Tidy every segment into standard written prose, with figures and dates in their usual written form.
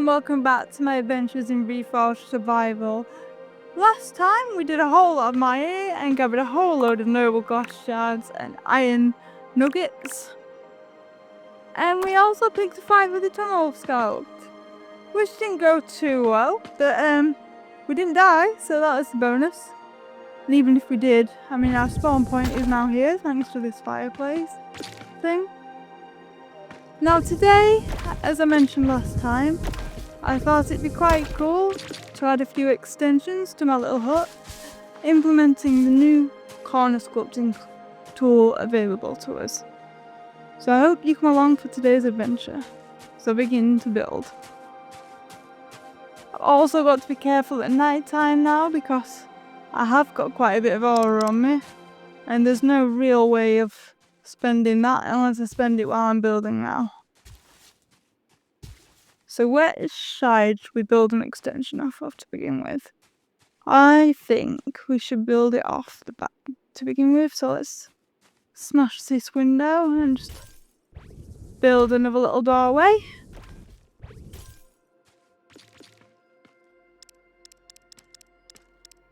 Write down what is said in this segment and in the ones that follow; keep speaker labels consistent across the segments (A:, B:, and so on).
A: and welcome back to my adventures in Reforj Survival. Last time we did a whole lot of mining and gathered a whole load of noble glass shards and iron nuggets. And we also picked a fight with the tunnel scout, which didn't go too well, but we didn't die, so that was a bonus. And even if we did, I mean our spawn point is now here thanks to this fireplace thing. Now today, as I mentioned last time, I thought it'd be quite cool to add a few extensions to my little hut, implementing the new corner sculpting tool available to us. So I hope you come along for today's adventure. So begin to build. I've also got to be careful at night time now because I have got quite a bit of aura on me, and there's no real way of spending that unless I spend it while I'm building now. So where side should we build an extension off of to begin with? I think we should build it off the back to begin with. So let's smash this window and just build another little doorway.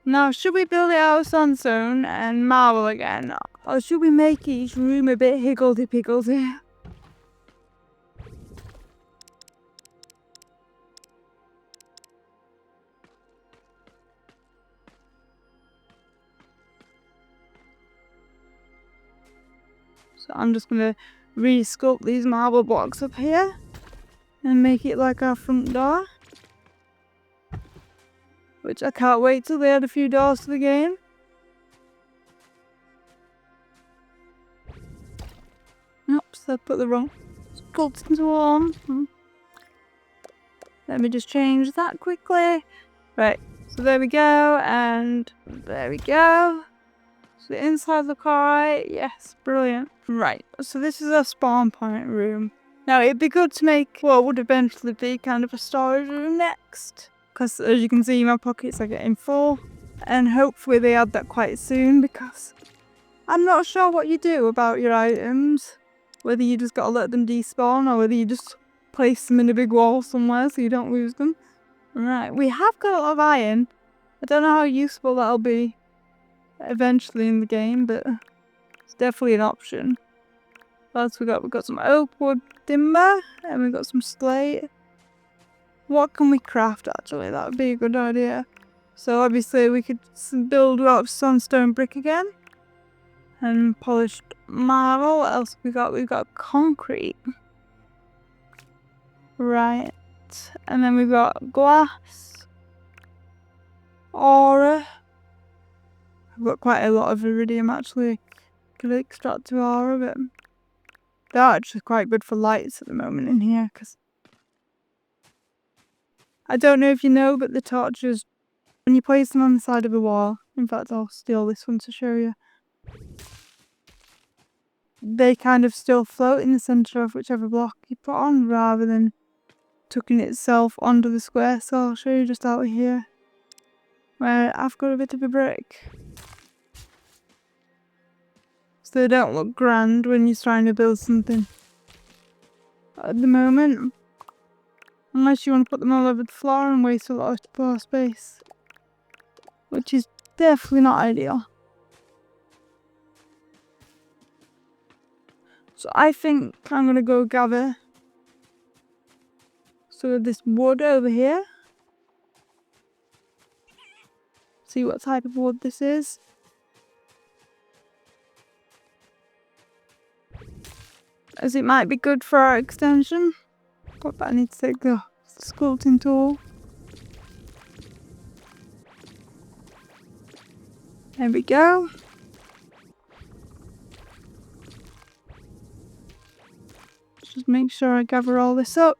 A: Now, should we build it out of sandstone and marble again? Or should we make each room a bit higgledy-piggledy? So I'm just going to re-sculpt these marble blocks up here and make it like our front door. Which I can't wait till they add a few doors to the game. Oops, I put the wrong sculpting tool on. Let me just change that quickly. Right, so there we go, and there we go. So the inside look alright. Yes, brilliant. Right, so this is our spawn point room. Now it'd be good to make what would eventually be kind of a storage room next, because as you can see my pockets are getting full, and hopefully they add that quite soon, because I'm not sure what you do about your items, whether you just gotta let them despawn or whether you just place them in a big wall somewhere so you don't lose them. Right, we have got a lot of iron. I don't know how useful that'll be eventually in the game, but it's definitely an option. What else we got? We've got some oak wood timber and we've got some slate. What can we craft actually? That would be a good idea. So obviously we could build out sandstone brick again. And polished marble. What else have we got? We've got concrete. Right. And then we've got glass. Aura. I've got quite a lot of iridium actually. Could extract to aura, but they're actually quite good for lights at the moment in here, because I don't know if you know, but the torches, when you place them on the side of a wall, in fact I'll steal this one to show you, they kind of still float in the centre of whichever block you put on, rather than tucking itself onto the square. So I'll show you just out here, where I've got a bit of a brick. So they don't look grand when you're trying to build something at the moment. Unless you want to put them all over the floor and waste a lot of floor space. Which is definitely not ideal. So I think I'm going to go gather some of this wood over here. See what type of wood this is. As it might be good for our extension. But I need to take the sculpting tool. There we go. Just make sure I gather all this up.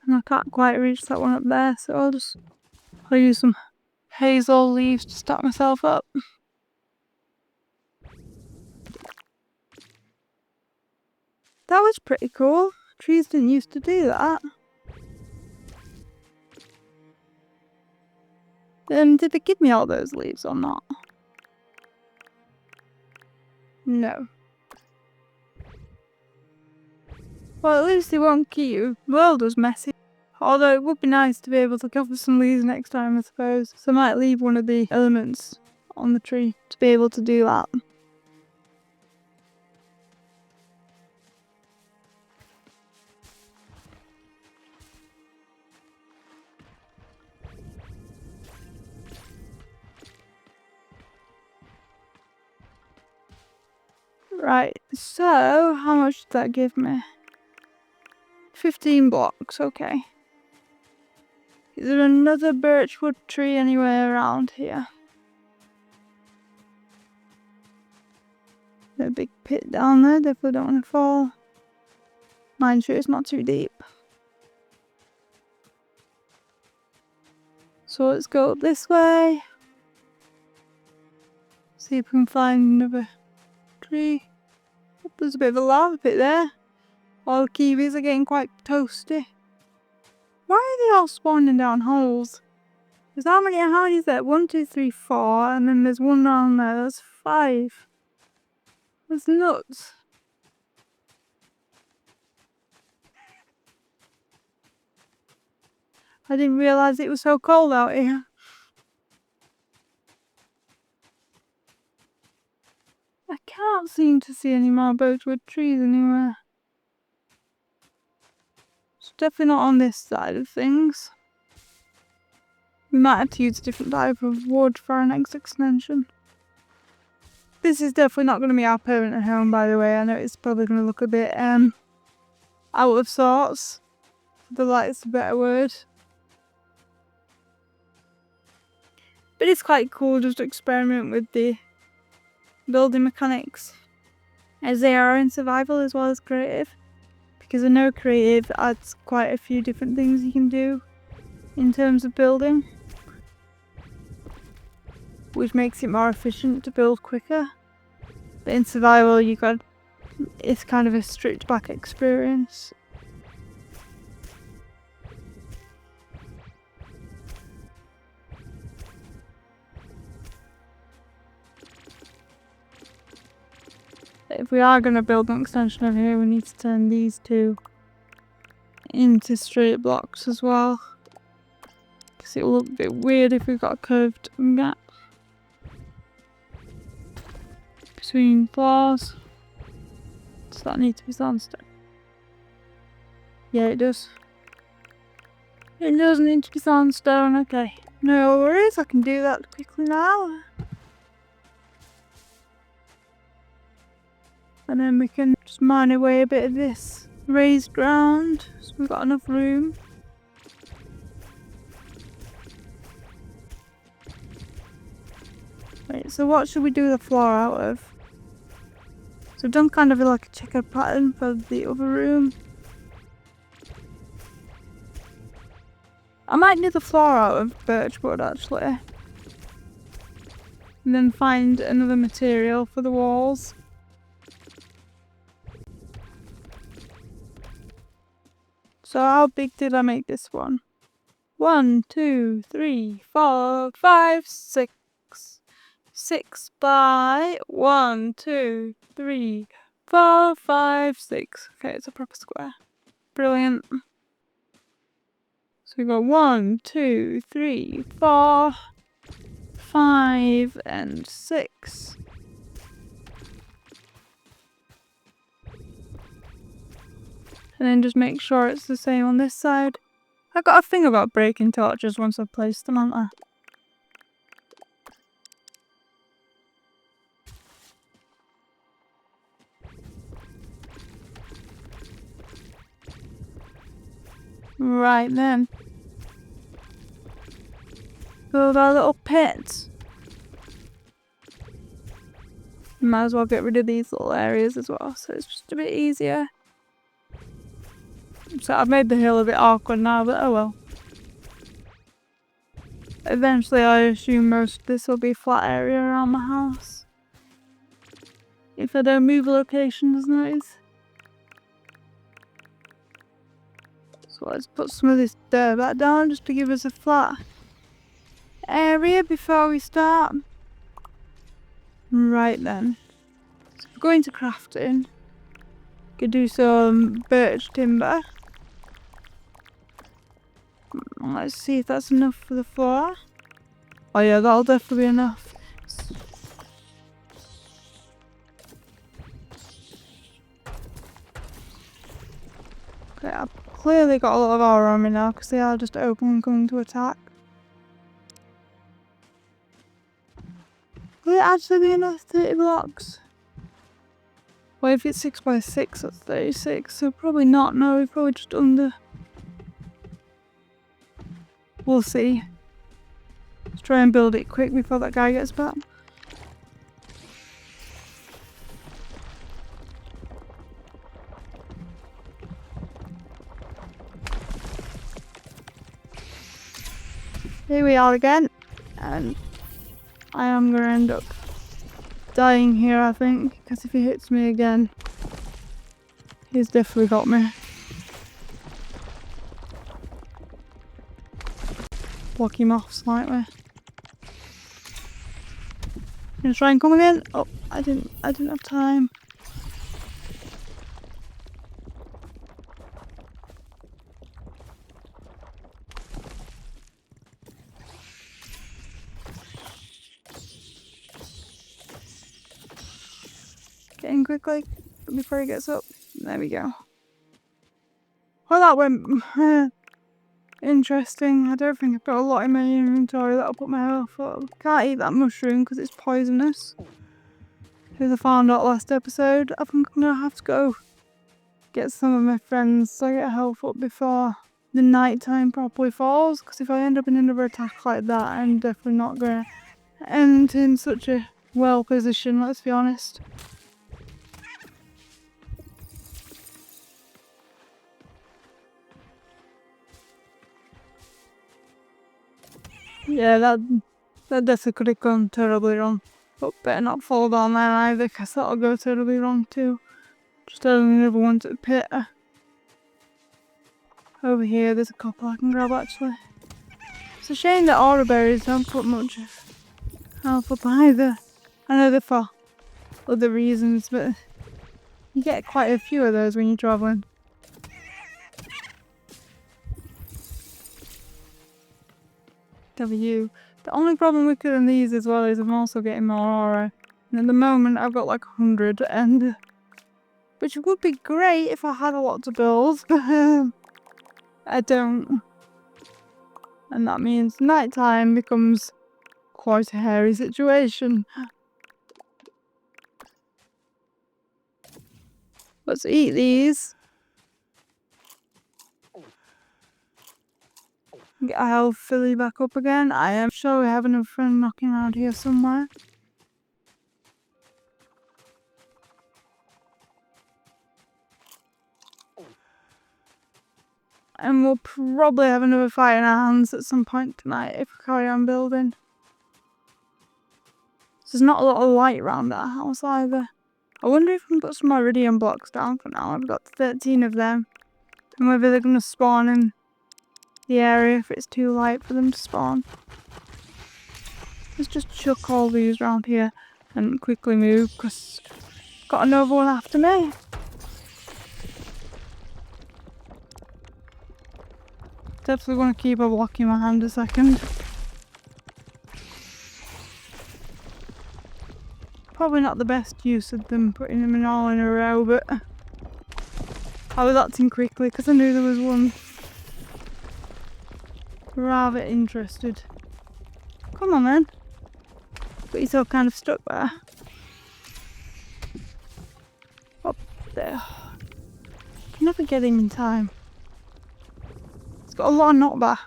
A: And I can't quite reach that one up there, so I'll use some hazel leaves to start myself up. That was pretty cool. Trees didn't used to do that. Did they give me all those leaves or not? No. Well, at least they won't keep your world as messy. Although it would be nice to be able to cover some leaves next time, I suppose. So I might leave one of the elements on the tree to be able to do that. Right, so how much did that give me? 15 blocks, okay. Is there another birchwood tree anywhere around here? A big pit down there, definitely don't want to fall. Mind you, it's not too deep. So let's go up this way. See if we can find another tree. Oh, there's a bit of a lava pit there. All the kiwis are getting quite toasty. Why are they all spawning down holes? There's how many is there? 1, 2, 3, 4, and then there's one down there. That's 5. That's nuts. I didn't realise it was so cold out here. I can't seem to see any more birchwood trees anywhere. It's definitely not on this side of things. We might have to use a different type of wood for our next extension. This is definitely not going to be our permanent home, by the way. I know it's probably going to look a bit out of sorts. The light's a better word. But it's quite cool just to experiment with the building mechanics, as they are in survival as well as creative. Because I know creative adds quite a few different things you can do in terms of building, which makes it more efficient to build quicker. But in survival, it's kind of a stripped back experience. If we are going to build an extension over here, we need to turn these two into straight blocks as well. Because it will look a bit weird if we've got a curved gap between floors. Does that need to be sandstone? Yeah, it does. It does need to be sandstone, okay. No worries, I can do that quickly now. And then we can just mine away a bit of this raised ground, so we've got enough room. Right, so what should we do the floor out of? So I've done kind of like a checkered pattern for the other room. I might do the floor out of birchwood actually. And then find another material for the walls. So how big did I make this one? 1, 2, 3, 4, 5, 6. 6 by 1, 2, 3, 4, 5, 6. Okay, it's a proper square. Brilliant. So we got 1, 2, 3, 4, 5, and 6. And then just make sure it's the same on this side. I got a thing about breaking torches once I've placed them, haven't I? Right then. Build our little pit. Might as well get rid of these little areas as well, so it's just a bit easier. So I've made the hill a bit awkward now, but oh well. Eventually I assume most of this will be a flat area around my house. If I don't move locations, nice. So let's put some of this dirt back down just to give us a flat area before we start. Right then. So we're going to crafting. Could do some birch timber. Let's see if that's enough for the floor. Oh yeah, that'll definitely be enough. Okay, I've clearly got a lot of aura on me now because they are just open and coming to attack. Will it actually be enough 30 blocks? Well, if it's 6 by 6, that's 36, so probably not. No, we're probably just under. We'll see. Let's try and build it quick before that guy gets back. Here we are again, and I am going to end up dying here, I think, because if he hits me again, he's definitely got me. Block him off slightly. Gonna try and come again. Oh, I didn't have time. Get in quickly before he gets up. There we go. Well, that went interesting. I don't think I've got a lot in my inventory that'll put my health up. Can't eat that mushroom because it's poisonous. As I found out last episode, I think I'm gonna have to go get some of my friends so I get health up before the night time properly falls. Because if I end up in another attack like that, I'm definitely not gonna end in such a well position, let's be honest. Yeah, that definitely could have gone terribly wrong. But better not fall down there either, because that'll go terribly wrong too. Just adding another one to the pit. Over here, there's a couple I can grab actually. It's a shame that aura berries don't put much health up either. I know they're for other reasons, but you get quite a few of those when you're travelling. W. The only problem with killing these as well is I'm also getting more aura. And at the moment I've got like 100, and which would be great if I had a lot to build, but I don't. And that means nighttime becomes quite a hairy situation. Let's eat these. Get our health fully back up again. I am sure we have another friend knocking around here somewhere. And we'll probably have another fight in our hands at some point tonight if we carry on building. There's not a lot of light around our house either. I wonder if we can put some iridium blocks down for now. I've got 13 of them. And whether they're going to spawn in the area if it's too light for them to spawn. Let's just chuck all these around here and quickly move because I've got another one after me. Definitely want to keep a block in my hand a second. Probably not the best use of them, putting them in all in a row, but I was acting quickly because I knew there was one rather interested. Come on then. But he's all kind of stuck there. Up there. Can never get him in time. It's got a lot of knockback.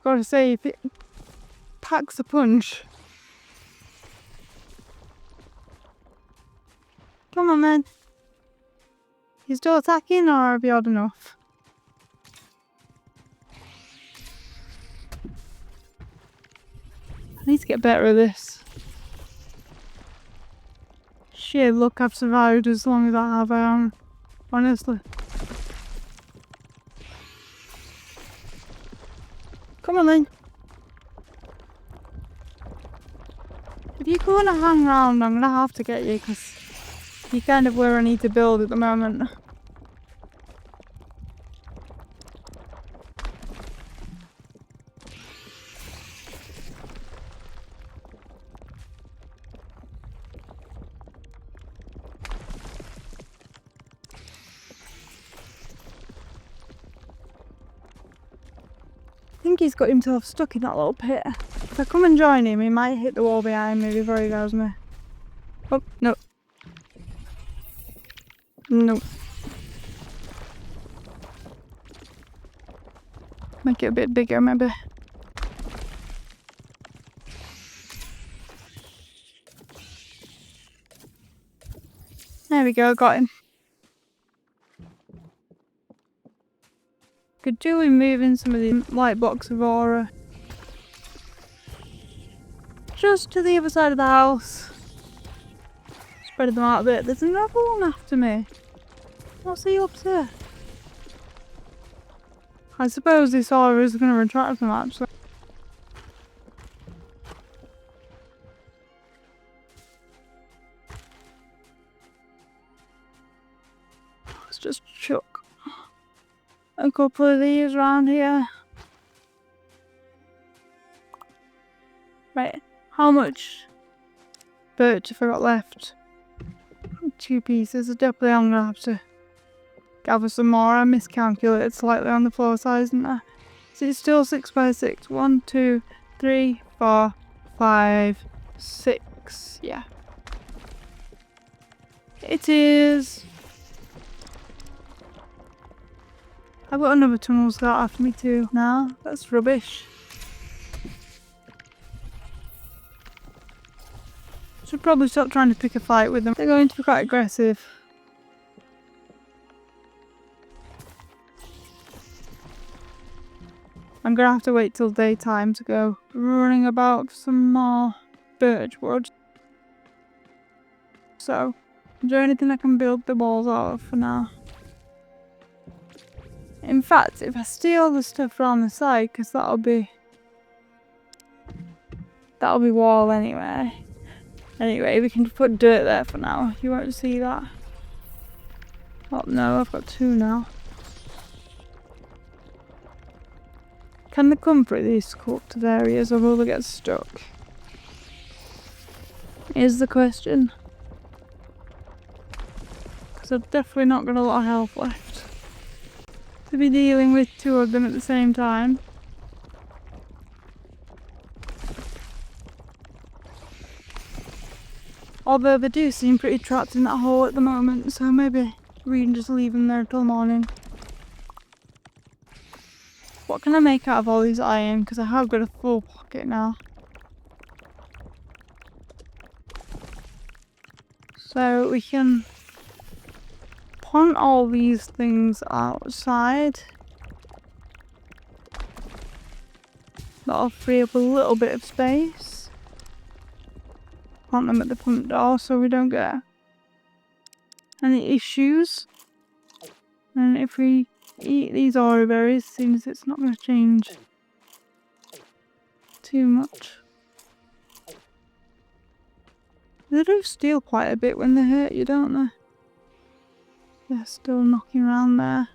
A: Gotta say, if it packs a punch. Come on then. You still attacking, or have you had enough? I need to get better at this. Sheer luck I've survived as long as I have, honestly. Come on then. If you go and hang around, I'm gonna have to get you because you're kind of where I need to build at the moment. I think he's got himself stuck in that little pit. If I come and join him, he might hit the wall behind me before he goes me. Oh, no. No. Make it a bit bigger, maybe. There we go, got him. Could do with moving some of the light blocks of aura just to the other side of the house. Spread them out a bit. There's another one after me. What's he up to? I suppose this aura is going to attract them actually. Let's just chuck a couple of these around here. Right, how much birch have I got left? 2 pieces. Definitely I'm gonna have to gather some more. I miscalculated slightly on the floor size, didn't I? So it's still 6 by 6. 1, 2, 3, 4, 5, 6. Yeah. It is. I've got another tunnel start after me too. Now that's rubbish. Should probably stop trying to pick a fight with them. They're going to be quite aggressive. I'm gonna have to wait till daytime to go running about for some more birch wood. So, is there anything I can build the walls out of for now? In fact, if I steal the stuff around the side, because that'll be wall anyway. Anyway, we can put dirt there for now. You won't see that. Oh no, I've got 2 now. Can they come through these sculpted areas or will they get stuck? Is the question. Because I've definitely not got a lot of health left to be dealing with 2 of them at the same time. Although they do seem pretty trapped in that hole at the moment, so maybe we can just leave them there till morning. What can I make out of all these iron? Because I have got a full pocket now. So we can plant all these things outside. That'll free up a little bit of space. Plant them at the front door so we don't get any issues. And if we eat these aura berries, seems it's not going to change too much. They do steal quite a bit when they hurt you, don't they? They're still knocking around there.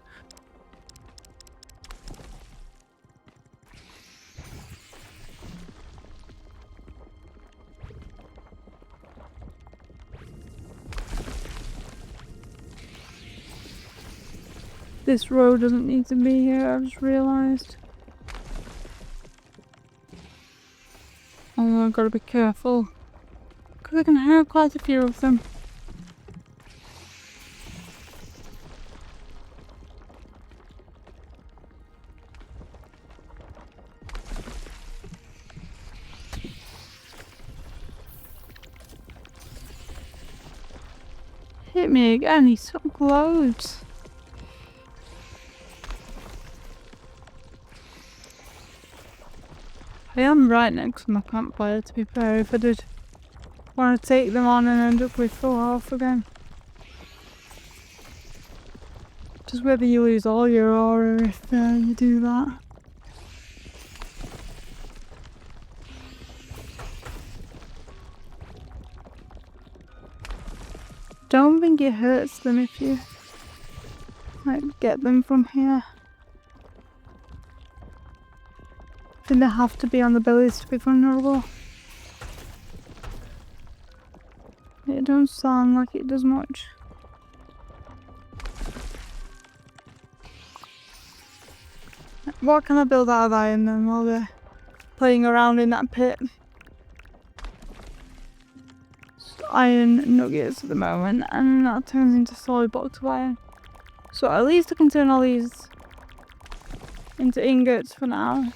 A: This road doesn't need to be here, I've just realised. Oh, I've got to be careful. Because I can hear quite a few of them. Hit me again, he took loads. I am right next to my campfire, to be fair, if I did want to take them on and end up with full health again. Just whether you lose all your aura if you do that. don't think it hurts them if you like get them from here. I think they have to be on the bellies to be vulnerable. It don't sound like it does much. What can I build out of iron then while they're playing around in that pit? Just iron nuggets at the moment, and that turns into solid blocks of iron. So at least I can turn all these into ingots for now.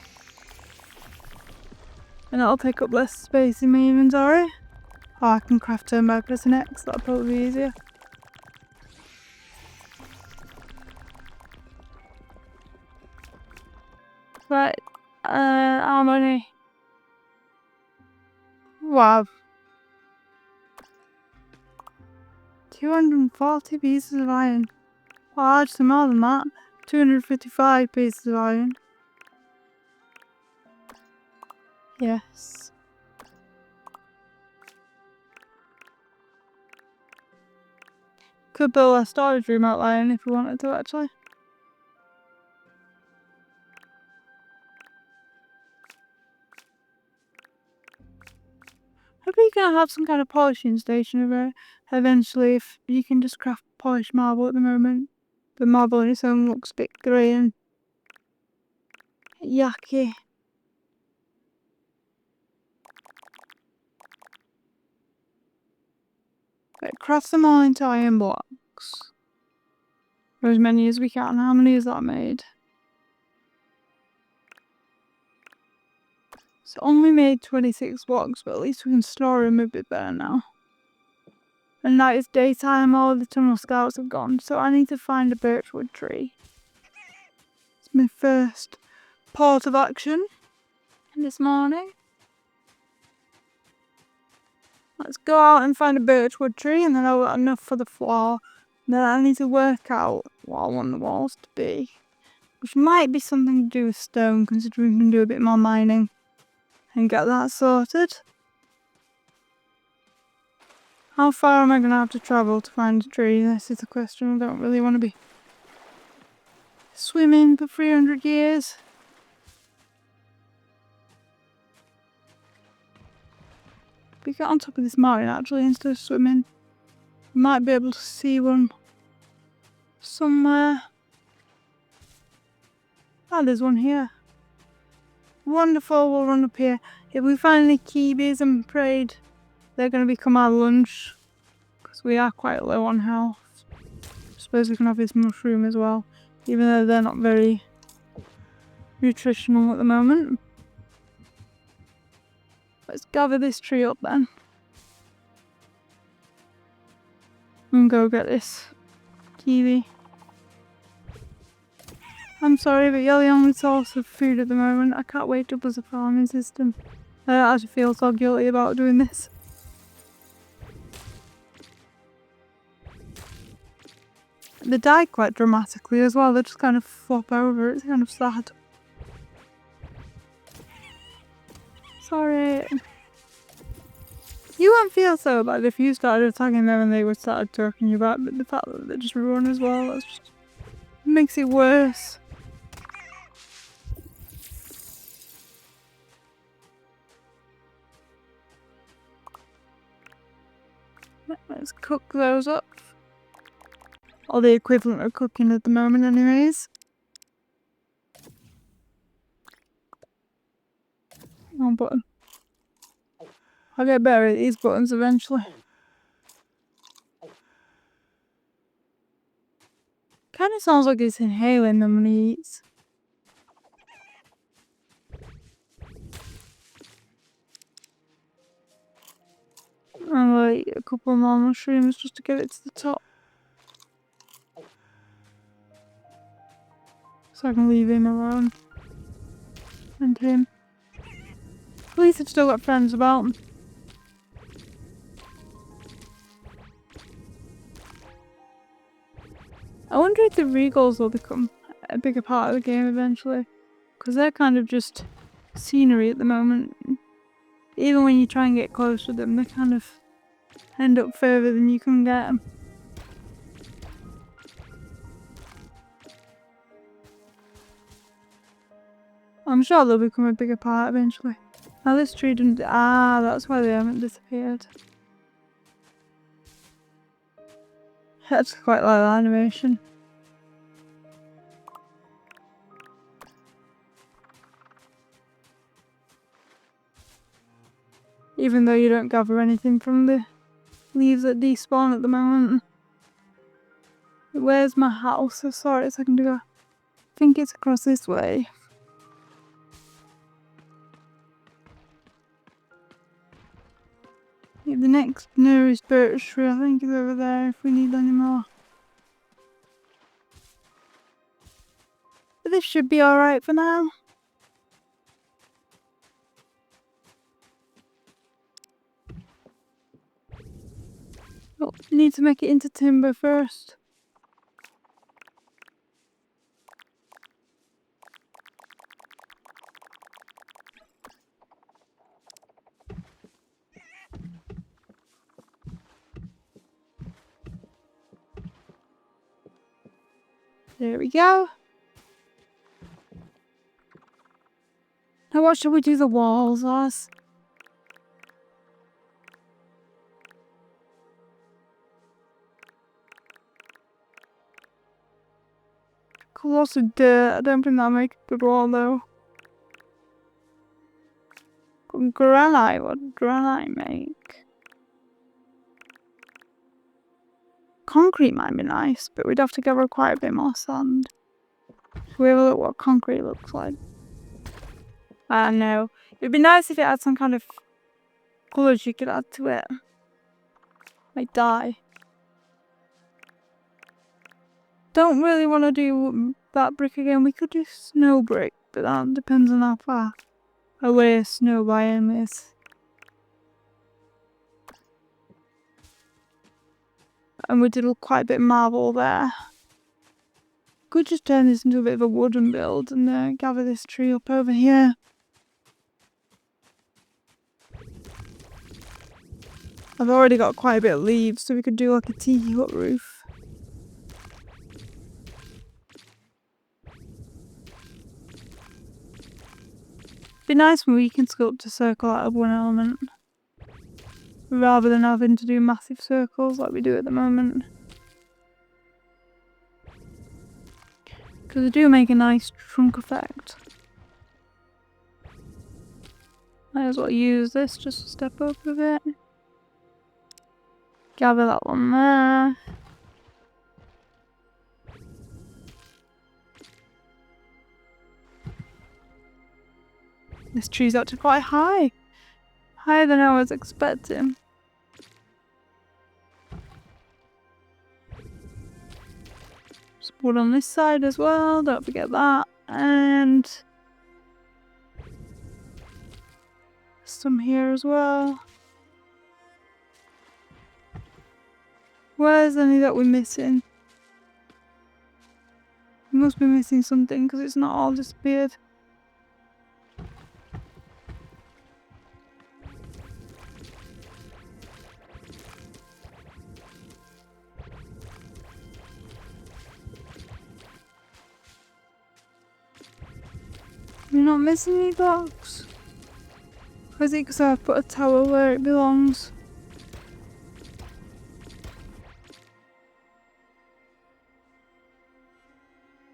A: And that'll take up less space in my inventory. Oh, I can craft turn by pressing X, that'll probably be easier. Right, how many? Wow. 240 pieces of iron. Well, actually more than that. 255 pieces of iron. Yes. Could build a storage room out iron if we wanted to, actually. Maybe you can have some kind of polishing station eventually if you can just craft polished marble at the moment. The marble on its own looks a bit grey and yucky. Right, craft them all into iron blocks. Or as many as we can. How many is that made? It's only made 26 blocks, but at least we can store them a bit better now. And now it's daytime, all the tunnel scouts have gone, so I need to find a birchwood tree. It's my first port of action this morning. Let's go out and find a birchwood tree, and then I'll got enough for the floor. And then I need to work out what I want the walls to be. Which might be something to do with stone, considering we can do a bit more mining and get that sorted. How far am I going to have to travel to find a tree? This is the question. I don't really want to be swimming for 300 years. If we get on top of this mountain actually instead of swimming, we might be able to see one somewhere. Ah, there's one here. Wonderful, we'll run up here. If we find any kiwis, I'm afraid they're going to become our lunch, because we are quite low on health. I suppose we can have this mushroom as well, even though they're not very nutritional at the moment. Let's gather this tree up then. And go get this kiwi. I'm sorry, but you're the only source of food at the moment. I can't wait up as a farming system. I don't actually feel so guilty about doing this. They die quite dramatically as well. They just kind of flop over. It's kind of sad. Sorry. You won't feel so bad if you started attacking them and they would start talking you back, but the fact that they just run as well, that just makes it worse. Let's cook those up. Or the equivalent of cooking at the moment anyways. Wrong button. I'll get better at these buttons eventually. Kinda sounds like he's inhaling them when he eats. I'll eat a couple more mushrooms just to get it to the top. So I can leave him alone. And him. At least I've still got friends about him. I wonder if the regals will become a bigger part of the game eventually. Because they're kind of just scenery at the moment. Even when you try and get close to them, they kind of end up further than you can get them. I'm sure they'll become a bigger part eventually. Now this tree didn't... Ah, that's why they haven't disappeared. That's quite like that animation. Even though you don't gather anything from the leaves that despawn at the moment. Where's my house? I saw it a second ago. I think it's across this way. Yeah, the next nearest birch tree I think is over there if we need any more. But this should be alright for now. Oh, we need to make it into timber first. There we go. Now what should we do the walls as? Lots of dirt. I don't think that'll make a good wall though. Granite, what did granite make? Concrete might be nice, but we'd have to gather quite a bit more sand. Should we have a look what concrete looks like? I don't know. It'd be nice if it had some kind of colours you could add to it. Like dye. Don't really want to do that brick again. We could do snow brick, but that depends on how far away a snow biome is. And we did quite a bit of marble there. Could just turn this into a bit of a wooden build and gather this tree up over here. I've already got quite a bit of leaves, so we could do like a tiki hut roof. It'd be nice when we can sculpt a circle out of one element, rather than having to do massive circles like we do at the moment. Because they do make a nice trunk effect. Might as well use this just to step up a bit. Gather that one there. This tree's actually quite high. Higher than I was expecting. There's wood on this side as well, don't forget that. And some here as well. Where's any that we're missing? We must be missing something because it's not all disappeared. We're not missing any blocks. Or is it because I've put a tower where it belongs?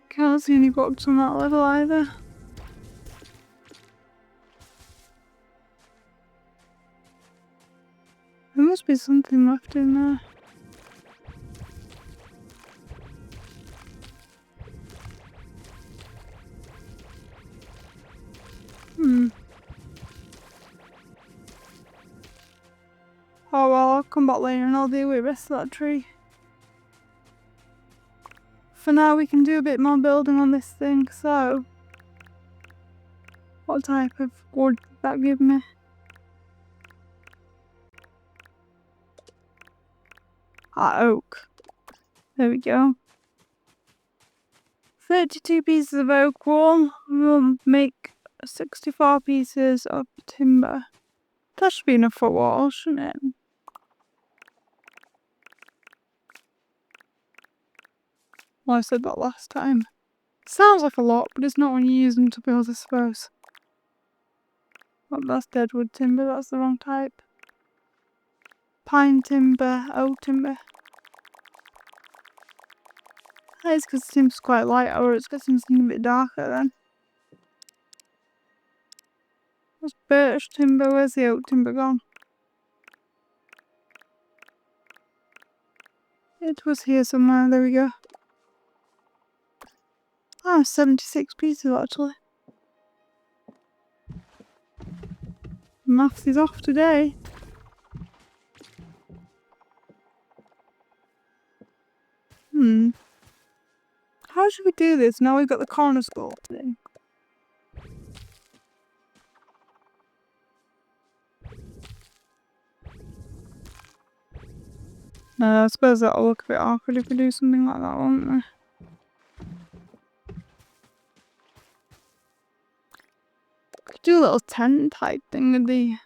A: Can't see any blocks on that level either. There must be something left in there. Oh well, I'll come back later and I'll deal with the rest of that tree. For now we can do a bit more building on this thing, so... What type of wood did that give me? Oak. There we go. 32 pieces of oak wool will make 64 pieces of timber. That should be enough for a wall, shouldn't it? Well, I said that last time. Sounds like a lot, but it's not when you use them to build, I suppose. Oh, that's deadwood timber, that's the wrong type. Pine timber, oak timber. That is because the timber's quite light, or it's getting something a bit darker then. That's birch timber, where's the oak timber gone? It was here somewhere, there we go. Ah, 76 pieces actually. Maths is off today. How should we do this? Now we've got the corner sculpted in. I suppose that'll look a bit awkward if we do something like that, won't we? Could do a little tent type thing with the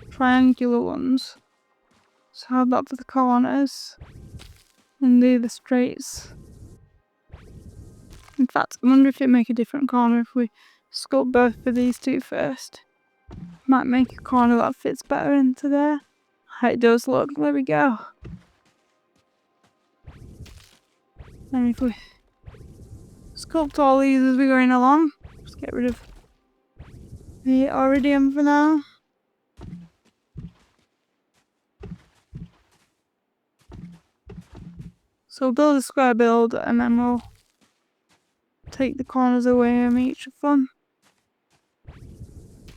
A: triangular ones. So have that for the corners and do the straights. In fact, I wonder if it'd make a different corner if we sculpt both for these two first. Might make a corner that fits better into there. It does look, there we go. And if we sculpt all these as we're going along, just get rid of the iridium for now. So we'll build a square build and then we'll take the corners away from each of them.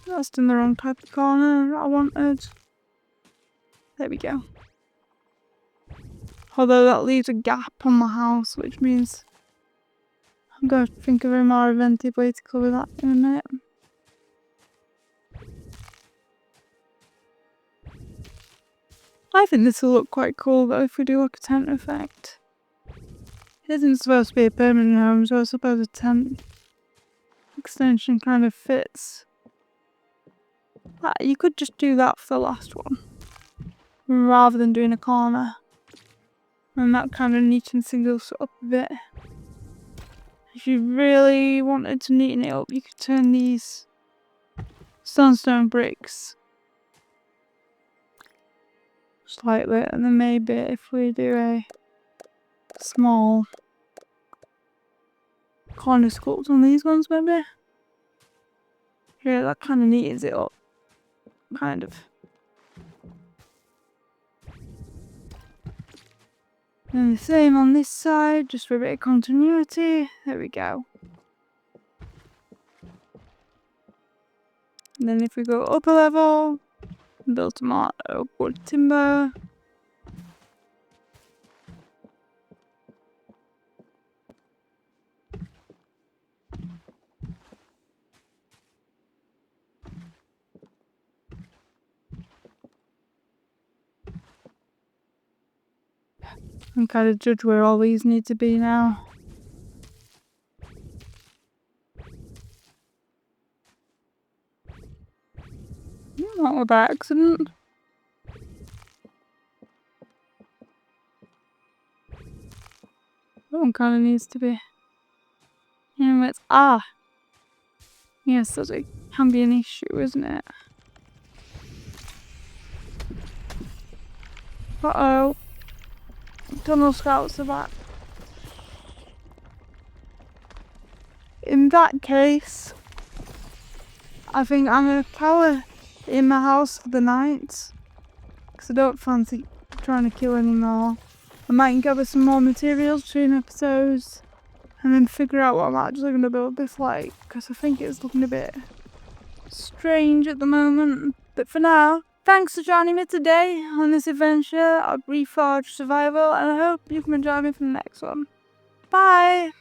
A: That's in the wrong type of corner I wanted. There we go. Although that leaves a gap on my house, which means I'm going to think of a more inventive way to cover that in a minute. I think this will look quite cool though if we do like a tent effect. It isn't supposed to be a permanent home, so I suppose a tent extension kind of fits. You could just do that for the last one, rather than doing a corner. And that kind of neatens things up a bit. If you really wanted to neaten it up, you could turn these sandstone bricks slightly, and then maybe if we do a small corner sculpt on these ones, maybe. Yeah, that kind of neatens it up, kind of. And the same on this side, just for a bit of continuity. There we go. And then if we go up a level, build some more oak wood timber. I'm kind of judge where all these need to be now. Not with accident. That one kind of needs to be. Anyway, it's yes, that can be an issue, isn't it? Uh-oh. Tunnel scouts are back. In that case, I think I'm going to power in my house for the night, because I don't fancy trying to kill any more. I might gather some more materials between episodes and then figure out what I'm actually going to build this like, because I think it's looking a bit strange at the moment. But for now, thanks for joining me today on this adventure of Reforged Survival, and I hope you can join me for the next one. Bye!